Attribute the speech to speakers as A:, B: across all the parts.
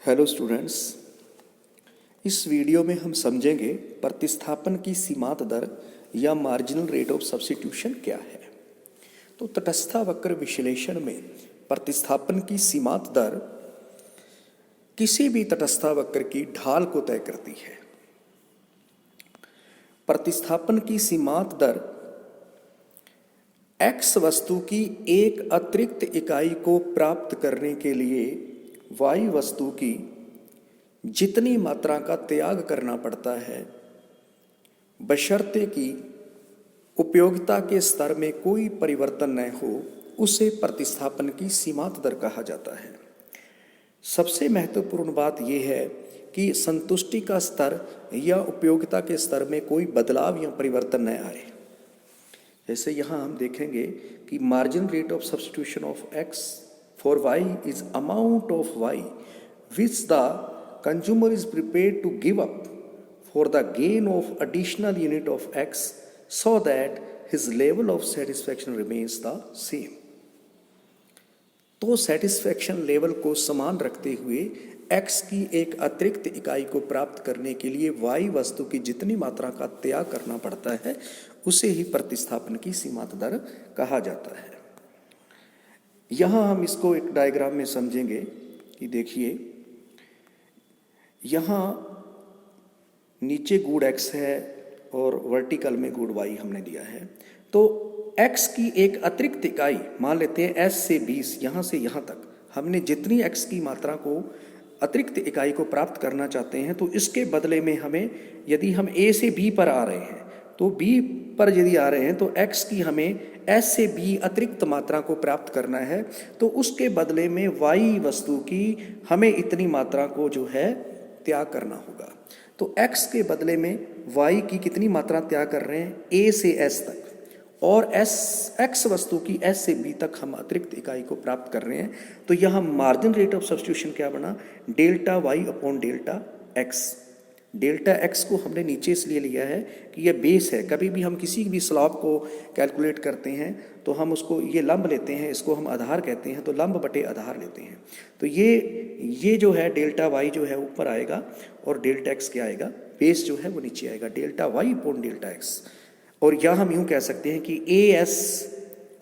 A: Hello students, इस video में हम समझेंगे प्रतिस्थापन की सीमांत दर या मार्जिनल रेट ऑफ सब्स्टिट्यूशन क्या है। तो तटस्थावक्र विश्लेषण में प्रतिस्थापन की सीमांत दर किसी भी तटस्थावक्र की ढाल को तय करती है। प्रतिस्थापन की सीमांत दर x वस्तु की एक अतिरिक्त इकाई को प्राप्त करने के लिए y वस्तु की जितनी मात्रा का त्याग करना पड़ता है, बशर्ते कि उपयोगिता के स्तर में कोई परिवर्तन न हो, उसे प्रतिस्थापन की सीमांत दर कहा जाता है। सबसे महत्वपूर्ण बात यह है कि संतुष्टि का स्तर या उपयोगिता के स्तर में कोई बदलाव या परिवर्तन न आए। जैसे यहाँ हम देखेंगे कि margin rate of substitution of x for y is amount of y which the consumer is prepared to give up for the gain of additional unit of x so that his level of satisfaction remains the same। तो satisfaction level को समान रखते हुए x की एक अतिरिक्त इकाई को प्राप्त करने के लिए y वस्तु की जितनी मात्रा का त्याग करना पड़ता है, उसे ही प्रतिस्थापन की सीमांत दर कहा जाता है। यहाँ हम इसको एक डायग्राम में समझेंगे कि देखिए, यहाँ नीचे गुण x है और वर्टिकल में गुण y हमने दिया है। तो x की एक अतिरिक्त इकाई मान लेते हैं s से 20, यहाँ से यहाँ तक हमने जितनी x की मात्रा को अतिरिक्त इकाई को प्राप्त करना चाहते हैं, तो इसके बदले में हमें, यदि हम a से b पर आ रहे हैं, तो b पर यदि आ रहे हैं तो x की हमें s से b अतिरिक्त मात्रा को प्राप्त करना है, तो उसके बदले में y वस्तु की हमें इतनी मात्रा को जो है त्याग करना होगा। तो x के बदले में y की कितनी मात्रा त्याग कर रहे हैं, a से s तक, और x वस्तु की s से b तक हम अतिरिक्त इकाई को प्राप्त कर रहे हैं। तो यहाँ मार्जिन रेट ऑफ सब्स्टिट्यूशन क्या बना, delta y upon delta x। Delta x को हमने नीचे इसलिए लिया है कि यह बेस है। कभी भी हम किसी भी स्लॉप को कैलकुलेट करते हैं तो हम उसको ये लंब लेते हैं, इसको हम आधार कहते हैं, तो लंब बटे आधार लेते हैं। तो ये जो है डेल्टा y जो है ऊपर आएगा और डेल्टा x क्या आएगा, बेस जो है वो नीचे आएगा, delta y upon delta x। और यहाँ हम यूँ कह सकते हैं कि as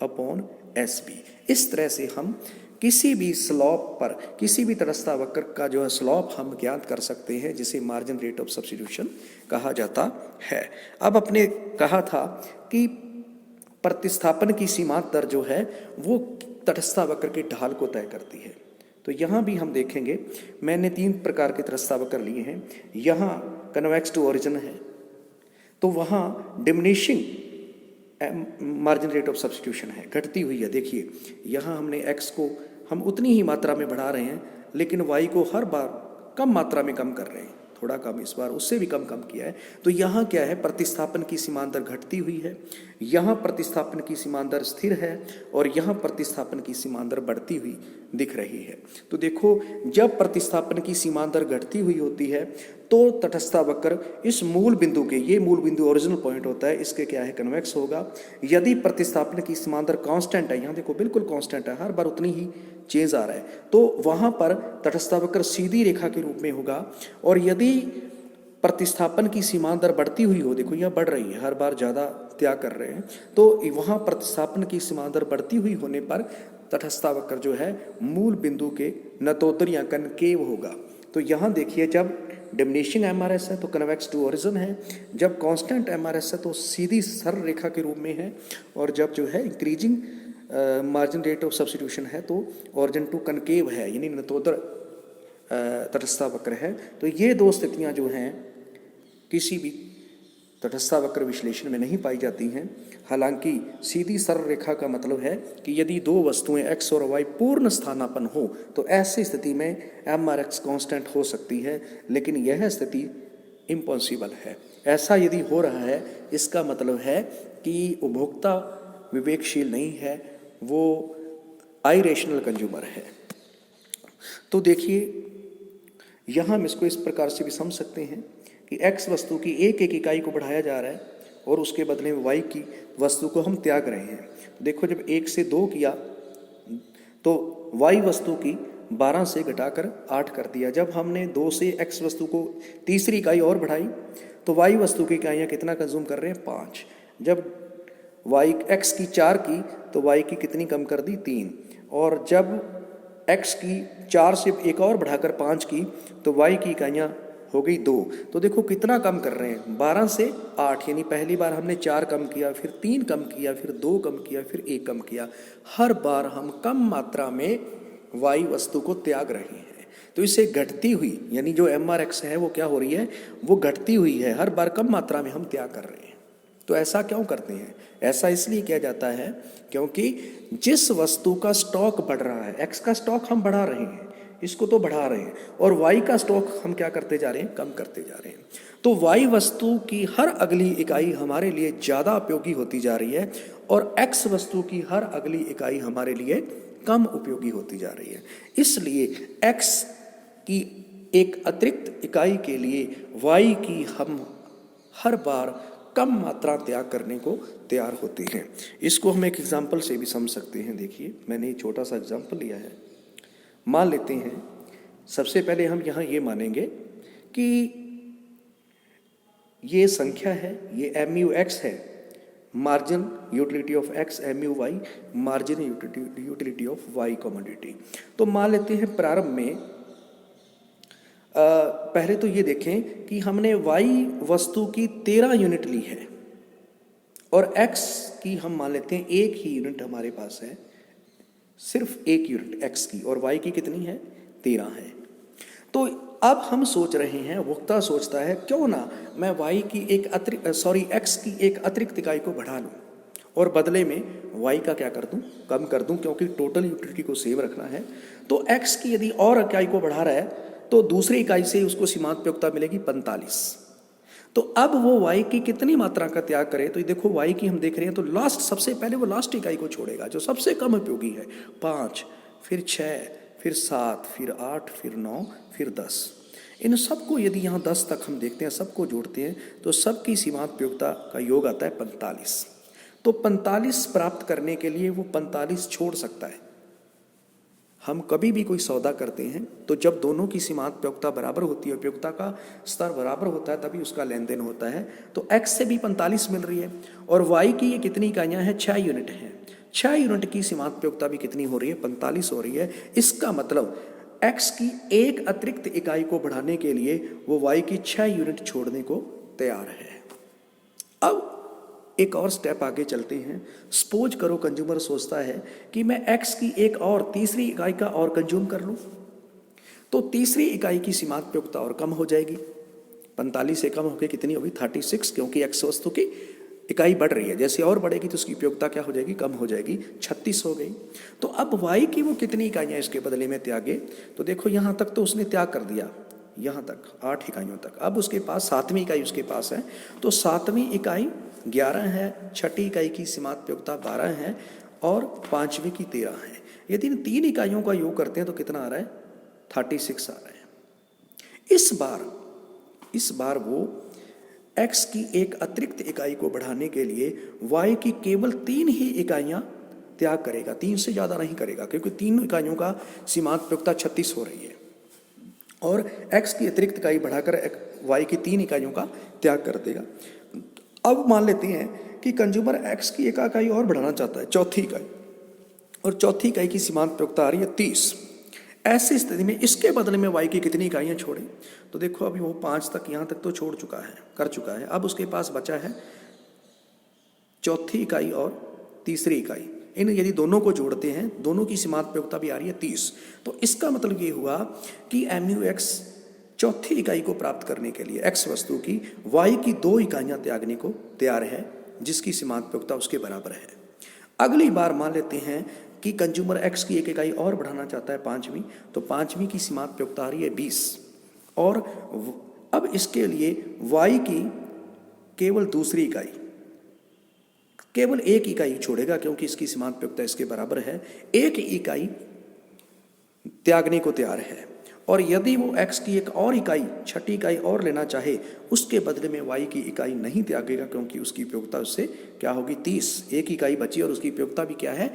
A: अपॉन sb। इस तरह से हम किसी भी स्लॉप पर, किसी भी तटस्थावक्र का जो है स्लॉप हम ज्ञात कर सकते हैं, जिसे मार्जिन रेट ऑफ सब्स्टिट्यूशन कहा जाता है। अब अपने कहा था कि प्रतिस्थापन की सीमांत दर जो है वो तटस्थावक्र की ढाल को तय करती है। तो यहाँ भी हम देखेंगे, मैंने 3 प्रकार के तटस्थावक्र लिए हैं। यहाँ कन्वेक्स टू ओरिजिन है, तो वहाँ diminishing margin rate of substitution है, घटती हुई है। देखिए, यहाँ हमने x को हम उतनी ही मात्रा में बढ़ा रहे हैं, लेकिन y को हर बार कम मात्रा में कम कर रहे हैं, थोड़ा कम, इस बार उससे भी कम किया है। तो यहाँ क्या है, प्रतिस्थापन की सीमांत दर घटती हुई है, यहाँ प्रतिस्थापन की सीमांत दर स्थिर है, और यहाँ प्रतिस्थापन की सीमांत दर बढ़ती हुई दिख रही है। तो देखो, जब प्रतिस्थापन की सीमांत दर घटती हुई होती है तो तटस्थावक्र इस मूल बिंदु के, ये मूल बिंदु ओरिजिनल पॉइंट होता है, इसके क्या है, कन्वेक्स होगा। यदि प्रतिस्थापन की सीमांत दर कांस्टेंट है, यहाँ देखो बिल्कुल कांस्टेंट है, हर बार उतनी ही चेंज आ रहा है, तो वहाँ पर तटस्थावक्र सीधी रेखा के रूप में होगा। और यदि प्रतिस्थापन की सीमांत दर बढ़ती हुई हो, देखो यह बढ़ रही है, हर बार ज़्यादा त्याग कर रहे हैं, तो वहाँ प्रतिस्थापन की सीमांत दर बढ़ती हुई होने पर तटस्थावक्र जो है मूल बिंदु के नतोदर या कनकेव होगा। तो यहाँ देखिए, जब डिमिनिशिंग एमआरएस है तो कन्वेक्स टू ओरिजिन है, जब कांस्टेंट एमआरएस है तो सीधी सरल रेखा के रूप में है, और जब जो है increasing margin rate of substitution है तो ओरिजिन टू कनकेव है, यानी नतोदर तटस्थावक्र है। तो ये 2 स्थितियाँ जो हैं किसी भी तटस्थावक्र विश्लेषण में नहीं पाई जाती हैं। हालांकि सीधी सरल रेखा का मतलब है कि यदि 2 वस्तुएं x और y पूर्ण स्थानापन्न हो तो ऐसी स्थिति में mrx कांस्टेंट हो सकती है, लेकिन यह स्थिति इम्पॉसिबल है। ऐसा यदि हो रहा है, इसका मतलब है कि उपभोक्ता विवेकशील नहीं है, वो आइरेशनल कंज्यूमर है। तो देखिए, यहाँ हम इसको इस प्रकार से भी समझ सकते हैं कि x वस्तु की एक इकाई को बढ़ाया जा रहा है और उसके बदले में y की वस्तु को हम त्याग रहे हैं। देखो, जब 1 से 2 किया तो y वस्तु की 12 से घटाकर 8 कर दिया। जब हमने 2 से x वस्तु को तीसरी इकाई और बढ़ाई तो y वस्तु की इकाइयाँ कितना कंज्यूम कर रहे हैं? 5। जब x की 4 की तो y की कितनी कम कर दी? 3। और जब x की 4 से एक और बढ़ाकर 5 की तो y की इकाइयाँ हो गई 2। तो देखो कितना कम कर रहे हैं, 12 से 8, यानी पहली बार हमने 4 कम किया, फिर 3 कम किया, फिर 2 कम किया, फिर 1 कम किया। हर बार हम कम मात्रा में y वस्तु को त्याग रहे हैं। तो इसे घटती हुई, यानी जो MRX है वो क्या हो रही है? वो घटती हुई है, हर बार कम मात्रा में हम त्याग कर रहे हैं। तो ऐसा क्यों करते हैं? ऐसा इसलिए किया जाता है क्योंकि जिस वस्तु का स्टॉक बढ़ रहा है, x का स्टॉक हम बढ़ा रहे हैं, इसको तो बढ़ा रहे हैं, और y का स्टॉक हम क्या करते जा रहे हैं? कम करते जा रहे हैं। तो y वस्तु की हर अगली इकाई हमारे लिए ज़्यादा उपयोगी होती जा रही है और x वस्तु की हर अगली इकाई हमारे लिए कम उपयोगी होती जा रही है। इसलिए x की एक अतिरिक्त इकाई के लिए y की हम हर बार कम मात्रा त्याग करने को तैयार होते हैं। इसको हम एक एग्जाम्पल से भी समझ सकते हैं। देखिए, मैंने एक छोटा सा एग्जाम्पल लिया है। मान लेते हैं, सबसे पहले हम यहाँ ये मानेंगे कि ये संख्या है, ये MUX है, margin utility of x, MUY margin utility of y commodity. तो मान लेते हैं प्रारंभ में पहले तो ये देखें कि हमने y वस्तु की 13 यूनिट ली है और x की हम मान लेते हैं 1 ही यूनिट हमारे पास है, सिर्फ 1 यूनिट x की, और y की कितनी है? 13 है। तो अब हम सोच रहे हैं, वक्ता सोचता है क्यों ना मैं y की x की एक अतिरिक्त इकाई को बढ़ा लूँ और बदले में y का क्या कर दूँ? कम कर दूँ, क्योंकि टोटल यूटिलिटी को सेव रखना है। तो x की यदि और इकाई को बढ़ा रहा है तो दूसरी इकाई से उसको सीमांत प्रयोक्ता मिलेगी 45। तो अब वो y की कितनी मात्रा का त्याग करे? तो ये देखो, y की हम देख रहे हैं तो लास्ट, सबसे पहले वो लास्ट इकाई को छोड़ेगा जो सबसे कम उपयोगी है, 5, फिर 6, फिर 7, फिर 8, फिर 9, फिर 10। इन सबको यदि यहाँ 10 तक हम देखते हैं, सबको जोड़ते हैं तो सबकी सीमांत प्रयोक्ता का योग आता है 45। तो 45 प्राप्त करने के लिए वो 45 छोड़ सकता है। हम कभी भी कोई सौदा करते हैं तो जब दोनों की सीमांत प्रयोक्ता बराबर होती है, उपयोगिता का स्तर बराबर होता है, तभी उसका लेन देन होता है। तो x से भी 45 मिल रही है और y की ये कितनी इकाइयाँ हैं? 6 यूनिट हैं। 6 यूनिट की सीमांत प्रयोक्ता भी कितनी हो रही है? 45 हो रही है। इसका मतलब x की एक अतिरिक्त इकाई को बढ़ाने के लिए वो y की 6 यूनिट छोड़ने को तैयार है। अब एक और स्टेप आगे चलते हैं। सपोज करो कंज्यूमर सोचता है कि मैं x की एक और तीसरी इकाई का और कंज्यूम कर लूँ, तो तीसरी इकाई की सीमांत प्रयोक्ता और कम हो जाएगी। 45 से कम होकर कितनी होगी? 36, क्योंकि x वस्तु की इकाई बढ़ रही है, जैसे और बढ़ेगी तो उसकी उपयोगिता क्या हो जाएगी? कम हो जाएगी, 36 हो गई। तो अब y की वो कितनी इकाइयाँ इसके बदले में त्यागे? तो देखो, यहाँ तक तो उसने त्याग कर दिया, यहाँ तक 8 इकाइयों तक। अब उसके पास 7वीं इकाई उसके पास है, तो 7वीं इकाई 11 है, 6ठी इकाई की सीमांत प्रयोक्ता 12 है और 5वीं की 13 है। यदि इन 3 इकाइयों का योग करते हैं तो कितना आ रहा है? 36 आ रहा है। इस बार वो x की एक अतिरिक्त इकाई को बढ़ाने के लिए y की केवल 3 ही इकाइयां त्याग करेगा, 3 से ज़्यादा नहीं करेगा, क्योंकि 3 इकाइयों का सीमांत प्रयोक्ता 36 हो रही है और x की अतिरिक्त इकाई बढ़ाकर y की 3 इकाइयों का त्याग कर देगा। अब मान लेते हैं कि कंज्यूमर x की एक इकाई और बढ़ाना चाहता है, चौथी इकाई, और चौथी इकाई की सीमांत प्रयोक्ता आ रही है 30। ऐसी स्थिति में इसके बदले में y की कितनी इकाइयाँ छोड़ें? तो देखो, अभी वो 5 तक, यहाँ तक तो छोड़ चुका है, कर चुका है। अब उसके पास बचा है चौथी इकाई और तीसरी इकाई। इन यदि दोनों को जोड़ते हैं, दोनों की सीमांत प्रयोक्ता भी आ रही है 30। तो इसका मतलब ये हुआ कि MUX चौथी इकाई को प्राप्त करने के लिए x वस्तु की y की 2 इकाइयाँ त्यागने को तैयार है, जिसकी सीमांत प्रयोक्ता उसके बराबर है। अगली बार मान लेते हैं कि कंज्यूमर x की एक इकाई और बढ़ाना चाहता है, 5वीं, तो 5वीं की सीमांत प्रयोक्ता आ रही है 20 और अब इसके लिए y की केवल दूसरी इकाई, केवल 1 इकाई छोड़ेगा, क्योंकि इसकी सीमांत प्रयोक्ता इसके बराबर है, 1 इकाई त्यागने को तैयार है। और यदि वो x की एक और इकाई, छठी इकाई और लेना चाहे, उसके बदले में y की इकाई नहीं त्यागेगा, क्योंकि उसकी उपयोगिता उससे क्या होगी 30। एक इकाई बची और उसकी उपयोगिता भी क्या है,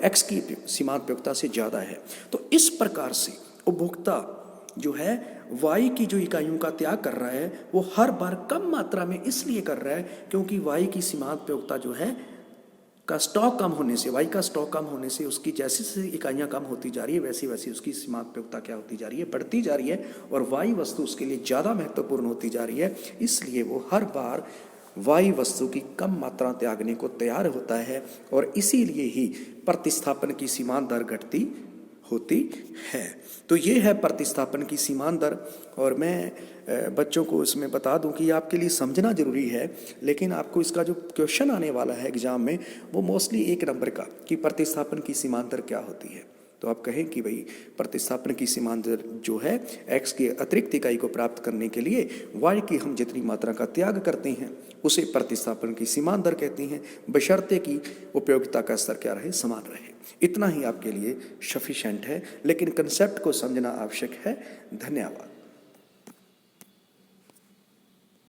A: x की सीमांत उपयोगिता से ज़्यादा है। तो इस प्रकार से उपभोक्ता जो है y की जो इकाइयों का त्याग कर रहा है वो हर बार कम मात्रा में इसलिए कर रहा है क्योंकि y की सीमांत उपयोगिता जो है का स्टॉक कम होने से, y का स्टॉक कम होने से उसकी जैसी जैसी इकाइयाँ कम होती जा रही है वैसी वैसी उसकी सीमांत उपयोगिता क्या होती जा रही है, बढ़ती जा रही है, और y वस्तु उसके लिए ज़्यादा महत्वपूर्ण होती जा रही है। इसलिए वो हर बार y वस्तु की कम मात्रा त्यागने को तैयार होता है, और इसीलिए ही प्रतिस्थापन की सीमांत दर घटती होती है। तो ये है प्रतिस्थापन की सीमांत दर। और मैं बच्चों को इसमें बता दूं कि आपके लिए समझना जरूरी है, लेकिन आपको इसका जो क्वेश्चन आने वाला है एग्जाम में वो मोस्टली 1 नंबर का कि प्रतिस्थापन की सीमांत दर क्या होती है। तो आप कहें कि भाई प्रतिस्थापन की सीमांत दर जो है x की अतिरिक्त इकाई को प्राप्त करने के लिए y की हम जितनी मात्रा का त्याग करते हैं उसे प्रतिस्थापन की सीमांत दर कहते हैं, बशर्ते कि उपयोगिता का स्तर क्या रहे, समान रहे। इतना ही आपके लिए सफिशिएंट है, लेकिन कंसेप्ट को समझना आवश्यक है। धन्यवाद।